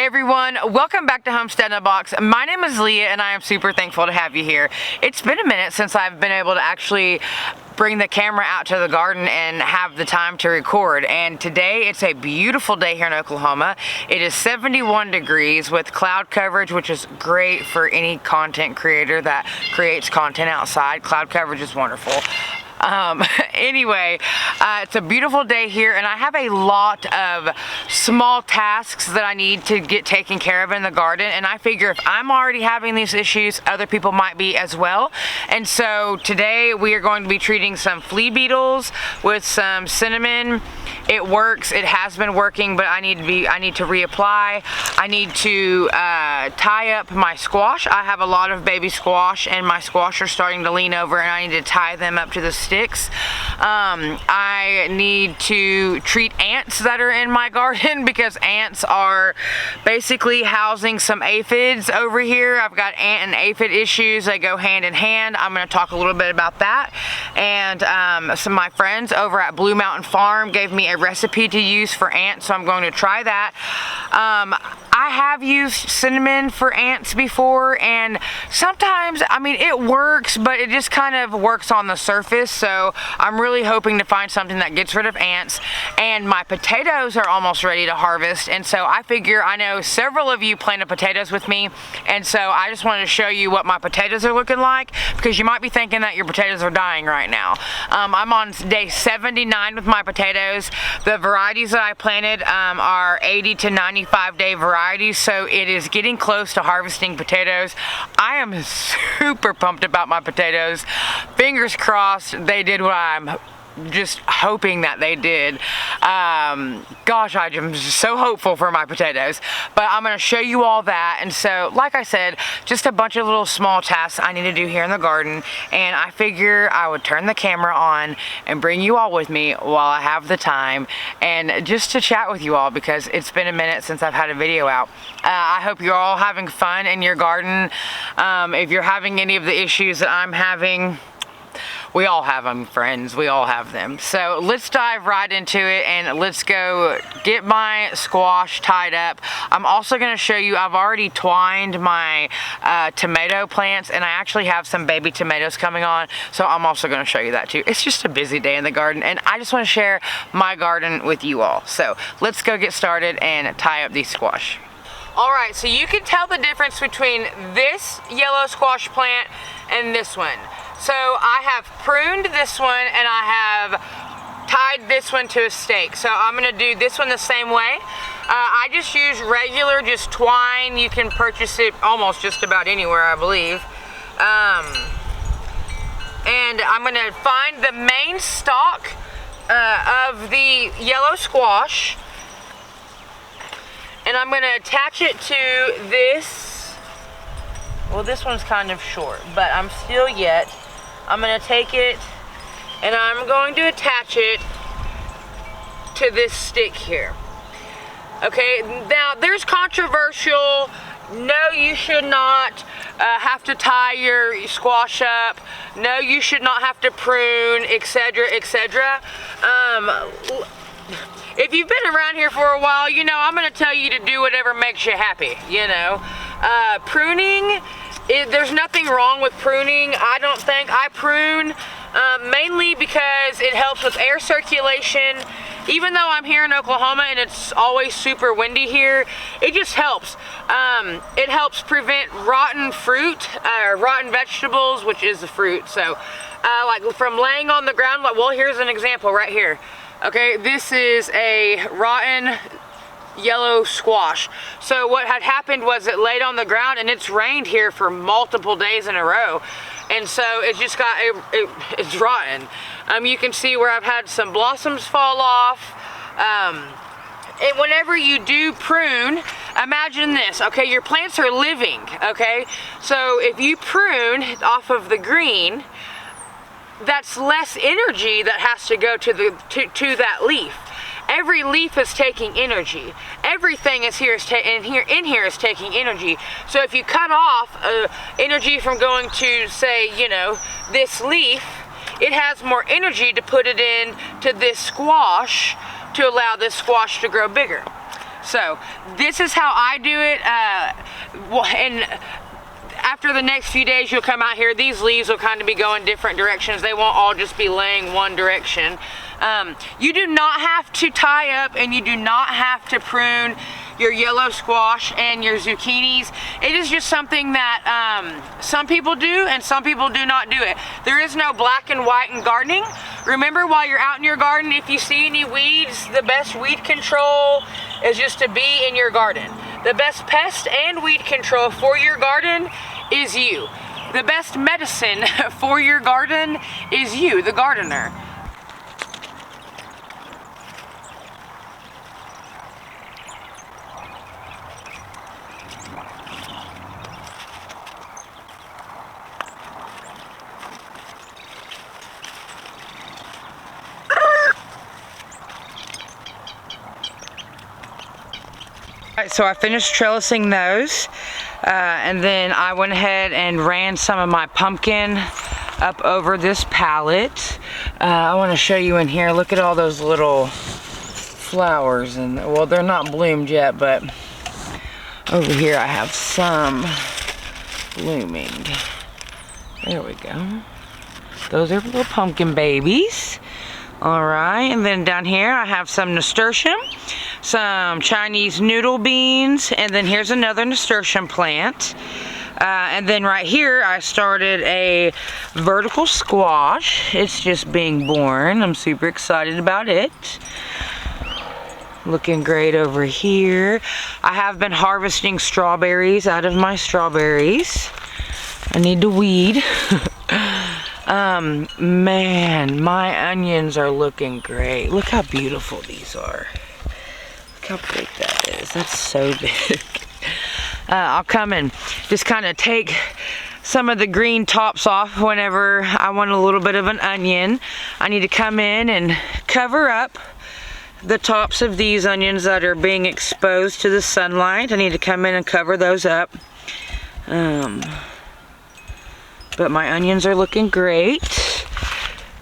Hey everyone, welcome back to Homestead in a Box. My name is Leah and I am super thankful to have you here. It's been a minute since I've been able to actually bring the camera out to the garden and have the time to record, and today it's a beautiful day here in Oklahoma. It is 71 degrees with cloud coverage, which is great for any content creator that creates content outside. Cloud coverage is wonderful. Anyway, it's a beautiful day here and I have a lot of small tasks that I need to get taken care of in the garden, and I figure if I'm already having these issues, other people might be as well. And so today we are going to be treating some flea beetles with some cinnamon. It works, it has been working, but I need to reapply. I need to tie up my squash. I have a lot of baby squash and my squash are starting to lean over and I need to tie them up to the sticks. I need to treat ants that are in my garden because ants are basically housing some aphids over here. I've got ant and aphid issues. They go hand in hand. I'm going to talk a little bit about that. And some of my friends over at Blue Mountain Farm gave me a recipe to use for ants, so I'm going to try that. I have used cinnamon for ants before, and sometimes, I mean, it works, but it just kind of works on the surface. So I'm really hoping to find something that gets rid of ants. And my potatoes are almost ready to harvest, and so I figure, I know several of you planted potatoes with me, and so I just wanted to show you what my potatoes are looking like, because you might be thinking that your potatoes are dying right now. I'm on day 79 with my potatoes. The varieties that I planted are 80 to 95 day varieties, so it is getting close to harvesting potatoes. I am super pumped about my potatoes. Fingers crossed they did what I'm just hoping that they did. Gosh, I'm just so hopeful for my potatoes, but I'm going to show you all that. And so, like I said, just a bunch of little small tasks I need to do here in the garden, and I figure I would turn the camera on and bring you all with me while I have the time, and just to chat with you all, because it's been a minute since I've had a video out. I hope you're all having fun in your garden. If you're having any of the issues that I'm having, we all have them, friends. We all have them. So let's dive right into it and let's go get my squash tied up. I'm also going to show you, I've already twined my tomato plants, and I actually have some baby tomatoes coming on. So I'm also going to show you that too. It's just a busy day in the garden and I just want to share my garden with you all. So let's go get started and tie up these squash. Alright, so you can tell the difference between this yellow squash plant and this one. So I have pruned this one and I have tied this one to a stake. So I'm going to do this one the same way. I just use regular, just twine. You can purchase it almost just about anywhere, I believe. And I'm going to find the main stalk of the yellow squash, and I'm going to attach it to this. Well, this one's kind of short, but I'm still yet. I'm going to take it and I'm going to attach it to this stick here. Okay, now there's controversial. No, you should not have to tie your squash up. No, you should not have to prune, etc., etc. If you've been around here for a while, you know I'm going to tell you to do whatever makes you happy, you know. Pruning, there's nothing wrong with pruning. I don't think. I prune mainly because it helps with air circulation. Even though I'm here in Oklahoma and it's always super windy here, it just helps. It helps prevent rotten fruit, rotten vegetables, which is the fruit. So like from laying on the ground, like, well, here's an example right here. Okay, this is a rotten yellow squash. So what had happened was it laid on the ground and it's rained here for multiple days in a row, and so it's just got it's rotten. You can see where I've had some blossoms fall off. And whenever you do prune, imagine this, okay, your plants are living, okay, so if you prune off of the green, that's less energy that has to go to that leaf. Every leaf is taking energy. Everything is here in here is taking energy. So if you cut off energy from going to, say, you know, this leaf, it has more energy to put it in to this squash to allow this squash to grow bigger. So this is how I do it. And after the next few days, you'll come out here, these leaves will kind of be going different directions. They won't all just be laying one direction. You do not have to tie up, and you do not have to prune your yellow squash and your zucchinis. It is just something that some people do and some people do not do it. There is no black and white in gardening. Remember, while you're out in your garden, if you see any weeds, the best weed control is just to be in your garden. The best pest and weed control for your garden is you. The best medicine for your garden is you, the gardener. Alright, so I finished trellising those, and then I went ahead and ran some of my pumpkin up over this pallet. I want to show you in here. Look at all those little flowers, and well, they're not bloomed yet, but over here I have some blooming. There we go. Those are little pumpkin babies. Alright, and then down here I have some nasturtium, some Chinese noodle beans, and then here's another nasturtium plant. And then right here I started a vertical squash. It's just being born. I'm super excited about it. Looking great over here. I have been harvesting strawberries out of my strawberries. I need to weed. Man, my onions are looking great. Look how beautiful these are. Look how big that is. That's so big. I'll come and just kind of take some of the green tops off whenever I want a little bit of an onion. I need to come in and cover up the tops of these onions that are being exposed to the sunlight. I need to come in and cover those up. But my onions are looking great.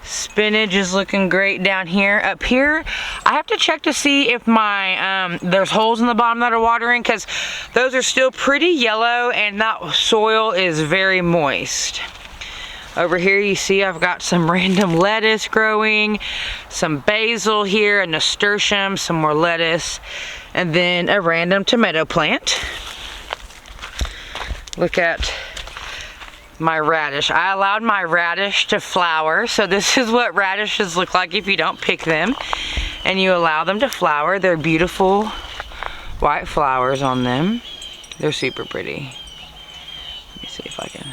Spinach is looking great down here. Up here, I have to check to see if my there's holes in the bottom that are watering, because those are still pretty yellow and that soil is very moist. Over here you see I've got some random lettuce growing, some basil here, a nasturtium, some more lettuce, and then a random tomato plant. Look at my radish. I allowed my radish to flower, so this is what radishes look like if you don't pick them and you allow them to flower. They're beautiful white flowers on them. They're super pretty. Let me see if I can.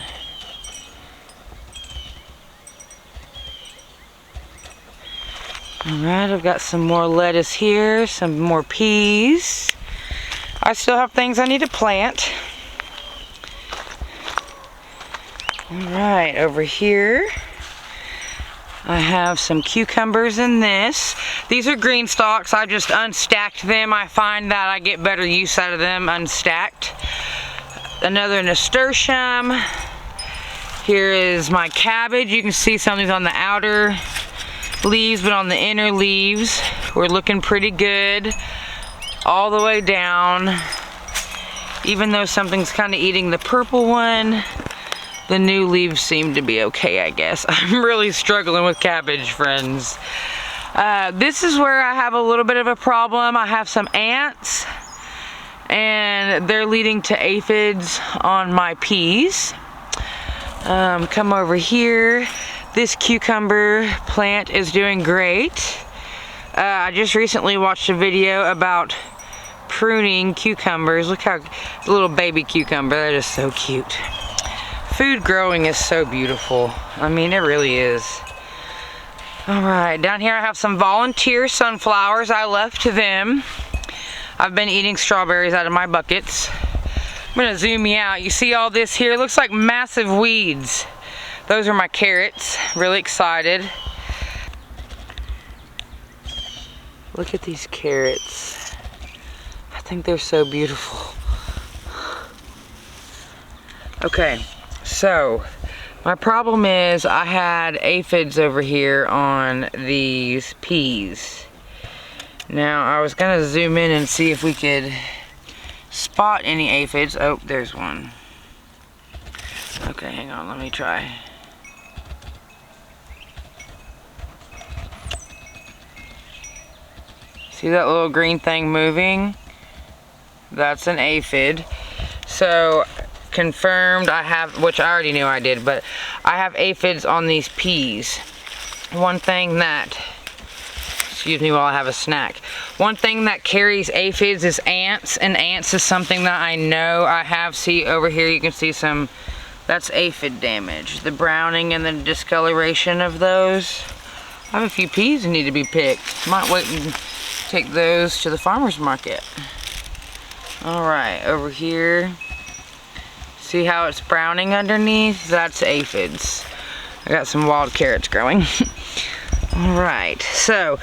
Alright, I've got some more lettuce here, some more peas. I still have things I need to plant. Alright, over here I have some cucumbers in this. These are green stalks. I just unstacked them. I find that I get better use out of them unstacked. Another nasturtium. Here is my cabbage. You can see some of these on the outer leaves, but on the inner leaves we're looking pretty good all the way down. Even though something's kind of eating the purple one, the new leaves seem to be okay, I guess. I'm really struggling with cabbage, friends. This is where I have a little bit of a problem. I have some ants, and they're leading to aphids on my peas. Come over here. This cucumber plant is doing great. I just recently watched a video about pruning cucumbers. Look how little baby cucumber, that is so cute. Food growing is so beautiful. I mean, it really is. Alright, down here I have some volunteer sunflowers. I left them. I've been eating strawberries out of my buckets. I'm gonna zoom you out. You see all this here? It looks like massive weeds. Those are my carrots. Really excited. Look at these carrots. I think they're so beautiful. Okay. So, my problem is I had aphids over here on these peas. Now I was gonna zoom in and see if we could spot any aphids. Oh, there's one. Okay, hang on, let me try. See that little green thing moving? That's an aphid. So, confirmed I have, which I already knew I did, but I have aphids on these peas. One thing that, excuse me while I have a snack. One thing that carries aphids is ants, and ants is something that I know I have. See over here, you can see some, that's aphid damage. The browning and the discoloration of those. I have a few peas that need to be picked. Might wait and take those to the farmer's market. Alright, over here. See how it's browning underneath? That's aphids. I got some wild carrots growing. Alright, so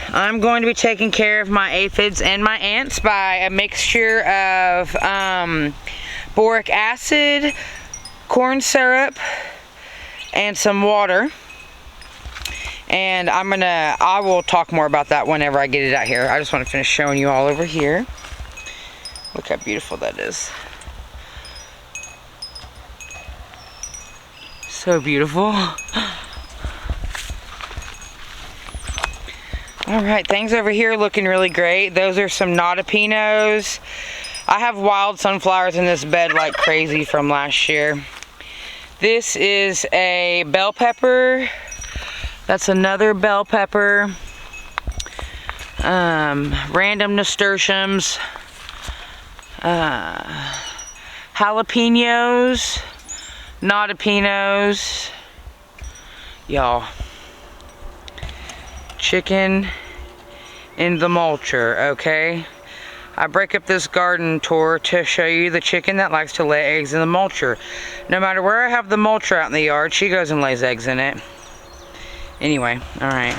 I'm going to be taking care of my aphids and my ants by a mixture of boric acid, corn syrup, and some water. And I will talk more about that whenever I get it out here. I just want to finish showing you all over here. Look how beautiful that is. So beautiful. Alright, things over here looking really great. Those are some nodopinos. I have wild sunflowers in this bed like crazy from last year. This is a bell pepper. That's another bell pepper. Random nasturtiums. Jalapenos. Nodopinos. Y'all. Chicken in the mulcher, okay? I break up this garden tour to show you the chicken that likes to lay eggs in the mulcher. No matter where I have the mulcher out in the yard, she goes and lays eggs in it. Anyway, alright.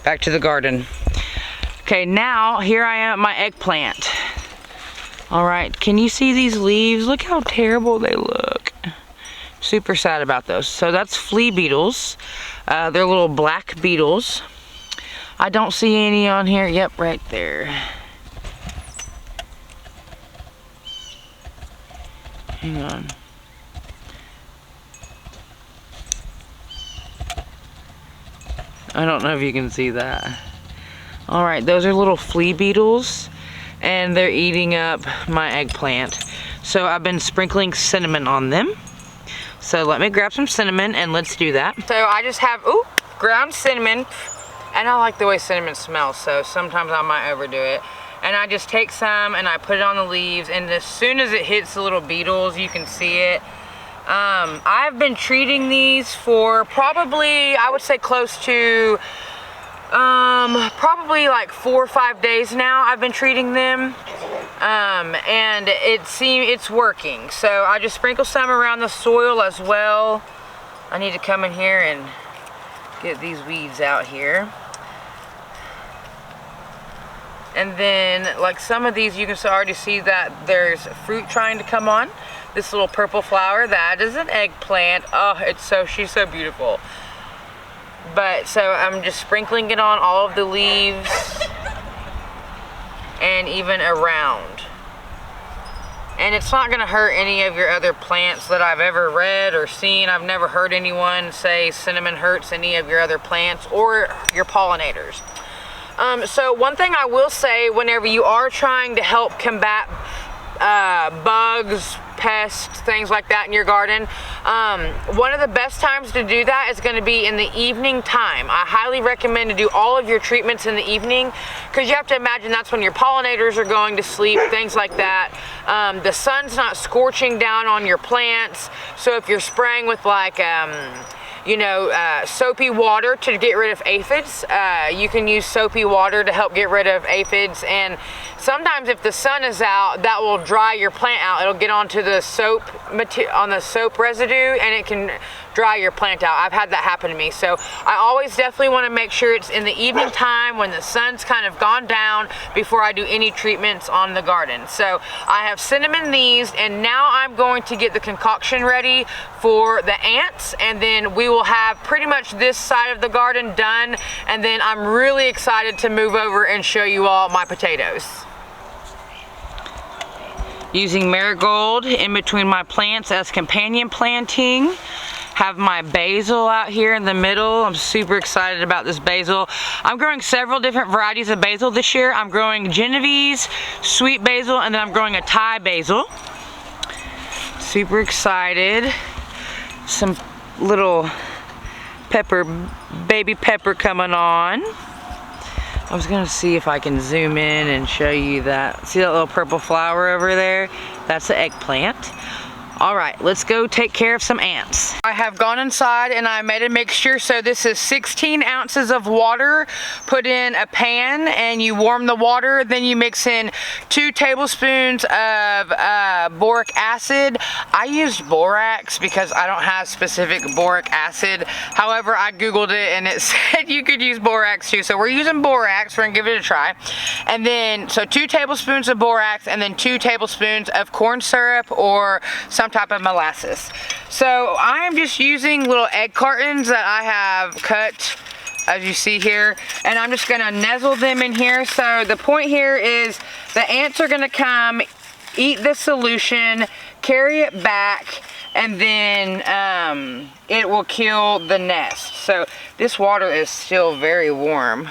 Back to the garden. Okay, now here I am at my eggplant. Alright, can you see these leaves? Look how terrible they look. Super sad about those. So that's flea beetles. They're little black beetles. I don't see any on here. Yep, right there. Hang on. I don't know if you can see that. Alright, those are little flea beetles, and they're eating up my eggplant. So I've been sprinkling cinnamon on them. So let me grab some cinnamon and let's do that. So I just have, ground cinnamon. And I like the way cinnamon smells, so sometimes I might overdo it. And I just take some and I put it on the leaves, and as soon as it hits the little beetles, you can see it. I've been treating these for probably, I would say close to, probably like 4 or 5 days now I've been treating them. And it's working. So I just sprinkle some around the soil as well. I need to come in here and get these weeds out here. And then, like some of these, you can already see that there's fruit trying to come on. This little purple flower, that is an eggplant. Oh, she's so beautiful. But, so I'm just sprinkling it on all of the leaves and even around. And it's not gonna hurt any of your other plants that I've ever read or seen. I've never heard anyone say cinnamon hurts any of your other plants or your pollinators. So one thing I will say, whenever you are trying to help combat bugs, pests, things like that in your garden, one of the best times to do that is going to be in the evening time. I highly recommend to do all of your treatments in the evening, because you have to imagine that's when your pollinators are going to sleep, things like that. The sun's not scorching down on your plants, so if you're spraying with like soapy water to get rid of aphids, you can use soapy water to help get rid of aphids. And sometimes if the sun is out, that will dry your plant out. It'll get onto the soap residue, and it can dry your plant out. I've had that happen to me. So I always definitely want to make sure it's in the evening time when the sun's kind of gone down before I do any treatments on the garden. So I have cinnamon these, and now I'm going to get the concoction ready for the ants, and then we will have pretty much this side of the garden done, and then I'm really excited to move over and show you all my potatoes. Using marigold in between my plants as companion planting. Have my basil out here in the middle. I'm super excited about this basil. I'm growing several different varieties of basil this year. I'm growing Genovese, sweet basil, and then I'm growing a Thai basil. Super excited. Some little pepper, baby pepper coming on. I was gonna see if I can zoom in and show you that. See that little purple flower over there? That's the eggplant. All right, let's go take care of some ants. I have gone inside and I made a mixture. So this is 16 ounces of water. Put in a pan and you warm the water. Then you mix in 2 tablespoons of boric acid. I used borax because I don't have specific boric acid. However, I Googled it and it said you could use borax too. So we're using borax. We're gonna give it a try. And then, so 2 tablespoons of borax and then 2 tablespoons of corn syrup or some type of molasses. So I am just using little egg cartons that I have cut, as you see here, and I'm just gonna nuzzle them in here. So the point here is the ants are gonna come, eat the solution, carry it back, and then it will kill the nest. So this water is still very warm.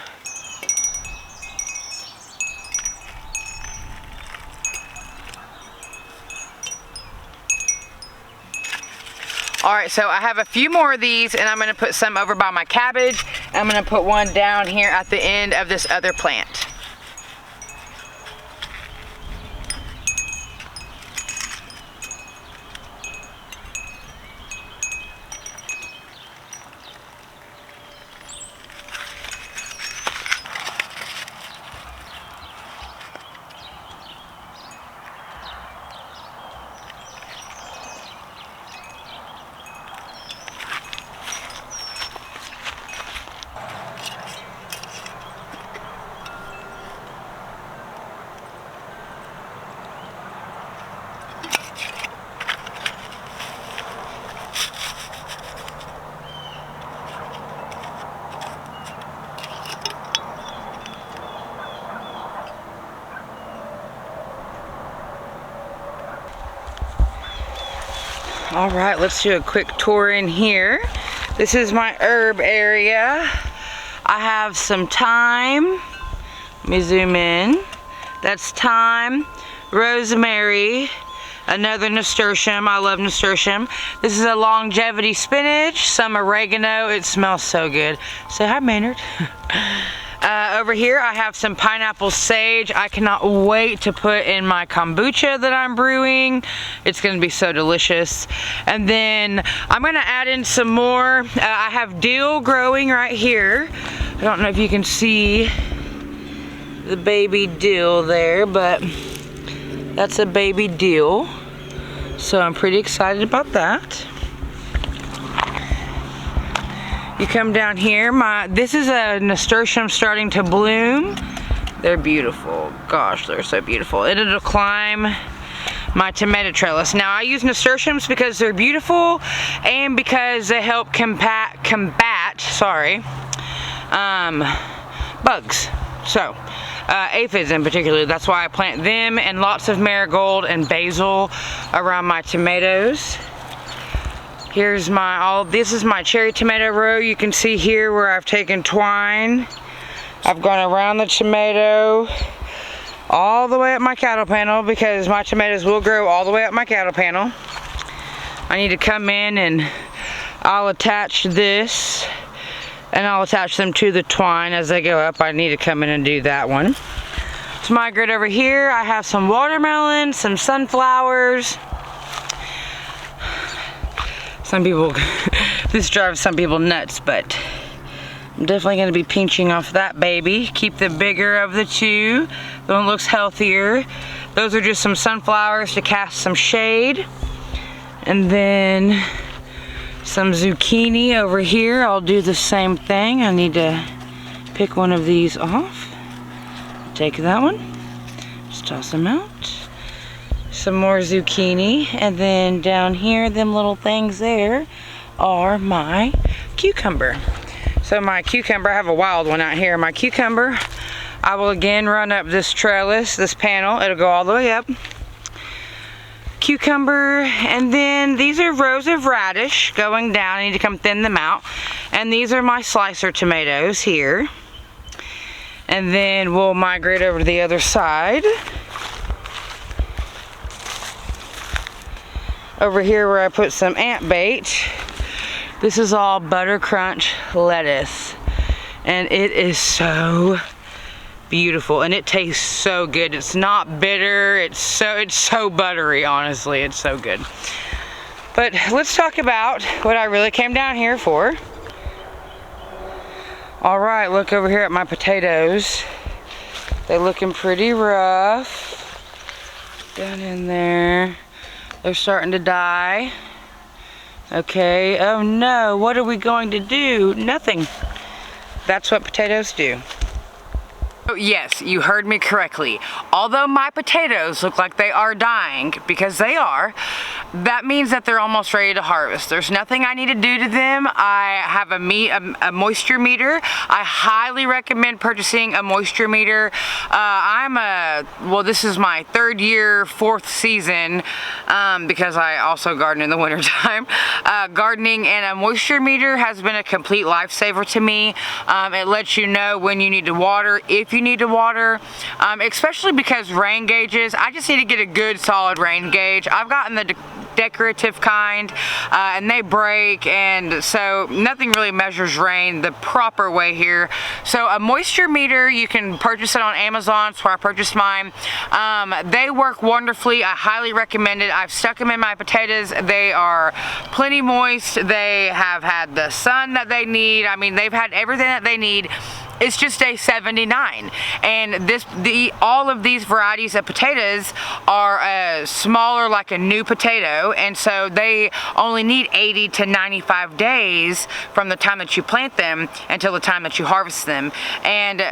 All right, so I have a few more of these, and I'm gonna put some over by my cabbage. I'm gonna put one down here at the end of this other plant. All right, let's do a quick tour in here. This is my herb area. I have some thyme. Let me zoom in. That's thyme, rosemary, another nasturtium. I love nasturtium. This is a longevity spinach, some oregano. It smells so good. Say hi, Maynard. Over here I have some pineapple sage. I cannot wait to put in my kombucha that I'm brewing. It's gonna be so delicious. And then I'm gonna add in some more. I have dill growing right here. I don't know if you can see the baby dill there, but that's a baby dill. So I'm pretty excited about that. You come down here, this is a nasturtium starting to bloom. They're beautiful. Gosh, they're so beautiful. It'll climb my tomato trellis. Now I use nasturtiums because they're beautiful and because they help combat bugs. So aphids in particular. That's why I plant them, and lots of marigold and basil around my tomatoes. Here's this is my cherry tomato row. You can see here where I've taken twine. I've gone around the tomato all the way up my cattle panel because my tomatoes will grow all the way up my cattle panel. I need to come in and I'll attach this and I'll attach them to the twine as they go up. I need to come in and do that one. To my grid over here, I have some watermelon, some sunflowers. Some people, this drives some people nuts, but I'm definitely going to be pinching off that baby. Keep the bigger of the two. The one looks healthier. Those are just some sunflowers to cast some shade. And then Some zucchini over here. I'll do the same thing. I need to pick one of these off. Take that one. Just toss them out. Some more zucchini. And then down here, them little things there are my cucumber. So my cucumber, I have a wild one out here. My cucumber, I will again run up this trellis, this panel. It'll go all the way up. Cucumber, and then these are rows of radish going down. I need to come thin them out. And these are my slicer tomatoes here. And then we'll migrate over to the other side. Over here where I put some ant bait. This is all butter crunch lettuce. And it is so beautiful, and it tastes so good. It's not bitter. It's so buttery, honestly. It's so good. But let's talk about what I really came down here for. All right, look over here at my potatoes. They're looking pretty rough. Down in there. They're starting to die. Okay, oh no, what are we going to do? Nothing. That's what potatoes do. Oh, yes, you heard me correctly. Although my potatoes look like they are dying, because they are, that means that they're almost ready to harvest. There's nothing I need to do to them. I have a moisture meter. I highly recommend purchasing a moisture meter. Well, this is my third year, fourth season, because I also garden in the winter time. Gardening, and a moisture meter has been a complete lifesaver to me. It lets you know when you need to water, if you need to water, especially because rain gauges, I just need to get a good solid rain gauge. I've gotten the decorative kind, and they break, and so nothing really measures rain the proper way here. So a moisture meter, you can purchase it on Amazon. That's where I purchased mine. They work wonderfully. I highly recommend it. I've stuck them in my potatoes. They are plenty moist. They have had the sun that they need. I mean, they've had everything that they need. It's just day 79, and all of these varieties of potatoes are smaller, like a new potato, and so they only need 80 to 95 days from the time that you plant them until the time that you harvest them. And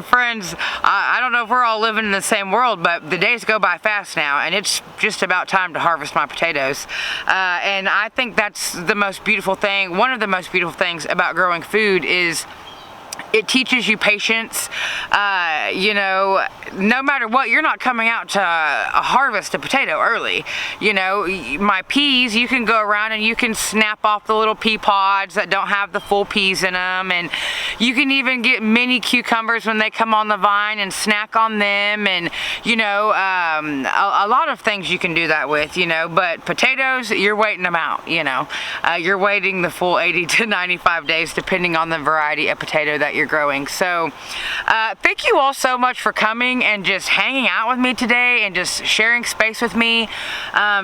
friends, I don't know if we're all living in the same world, but the days go by fast now, and it's just about time to harvest my potatoes. And I think that's the most beautiful thing. One of the most beautiful things about growing food is it teaches you patience. You know, no matter what, you're not coming out to harvest a potato early. You know, my peas, you can go around and you can snap off the little pea pods that don't have the full peas in them, and you can even get mini cucumbers when they come on the vine and snack on them, and you know, a lot of things you can do that with, you know, but potatoes, you're waiting them out, you know. You're waiting the full 80 to 95 days depending on the variety of potato that you're growing. So thank you all so much for coming and just hanging out with me today and just sharing space with me,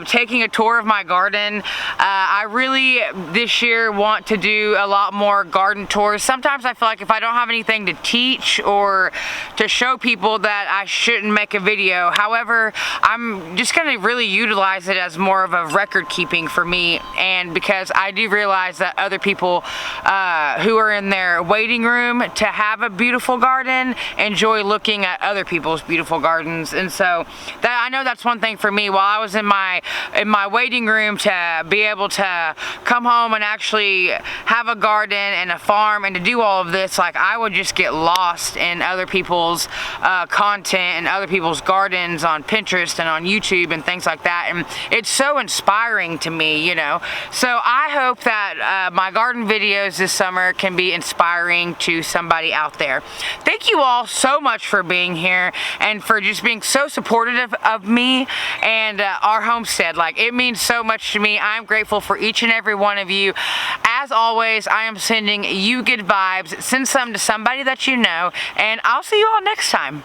taking a tour of my garden. I really this year want to do a lot more garden tours. Sometimes I feel like if I don't have anything to teach or to show people that I shouldn't make a video. However, I'm just going to really utilize it as more of a record keeping for me, and because I do realize that other people who are in their waiting room to have a beautiful garden enjoy looking at other people's beautiful gardens. And so that, I know that's one thing for me. While I was in my waiting room, to be able to come home and actually have a garden and a farm and to do all of this, like I would just get lost in other people's content and other people's gardens on Pinterest and on YouTube and things like that, and it's so inspiring to me, you know. So I hope that my garden videos this summer can be inspiring to somebody out there. Thank you all so much for being here and for just being so supportive of me and our homestead. Like, it means so much to me. I'm grateful for each and every one of you. As always, I am sending you good vibes. Send some to somebody that you know, and I'll see you all next time.